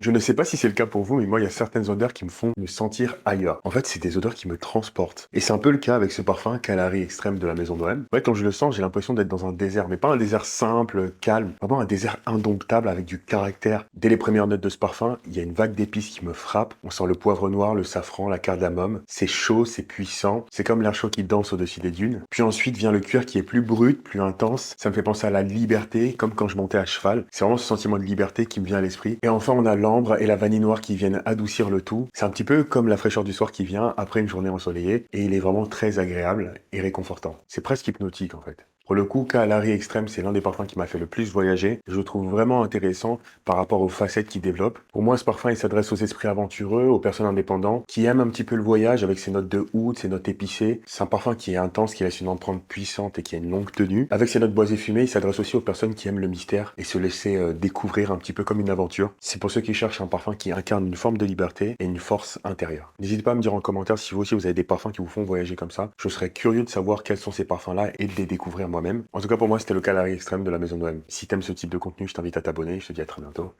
Je ne sais pas si c'est le cas pour vous, mais moi, il y a certaines odeurs qui me font me sentir ailleurs. En fait, c'est des odeurs qui me transportent. Et c'est un peu le cas avec ce parfum Kalahari Extrême de la maison d'OM. Ouais, quand je le sens, j'ai l'impression d'être dans un désert, mais pas un désert simple, calme, vraiment un désert indomptable avec du caractère. Dès les premières notes de ce parfum, il y a une vague d'épices qui me frappe. On sent le poivre noir, le safran, la cardamome. C'est chaud, c'est puissant. C'est comme l'air chaud qui danse au-dessus des dunes. Puis ensuite vient le cuir qui est plus brut, plus intense. Ça me fait penser à la liberté, comme quand je montais à cheval. C'est vraiment ce sentiment de liberté qui me vient à l'esprit. Et enfin, on a l'ambre et la vanille noire qui viennent adoucir le tout. C'est un petit peu comme la fraîcheur du soir qui vient après une journée ensoleillée. Et il est vraiment très agréable et réconfortant. C'est presque hypnotique en fait. Pour le coup, Kalahari Extrême, c'est l'un des parfums qui m'a fait le plus voyager. Je le trouve vraiment intéressant par rapport aux facettes qu'il développe. Pour moi, ce parfum, il s'adresse aux esprits aventureux, aux personnes indépendantes, qui aiment un petit peu le voyage avec ses notes de oud, ses notes épicées. C'est un parfum qui est intense, qui laisse une empreinte puissante et qui a une longue tenue. Avec ses notes boisées fumées, il s'adresse aussi aux personnes qui aiment le mystère et se laisser découvrir un petit peu comme une aventure. C'est pour ceux qui cherchent un parfum qui incarne une forme de liberté et une force intérieure. N'hésitez pas à me dire en commentaire si vous aussi vous avez des parfums qui vous font voyager comme ça. Je serais curieux de savoir quels sont ces parfums-là et de les découvrir moi-même. En tout cas, pour moi, c'était le Kalahari Extrême de la maison d'OM. Si t'aimes ce type de contenu, je t'invite à t'abonner. Je te dis à très bientôt.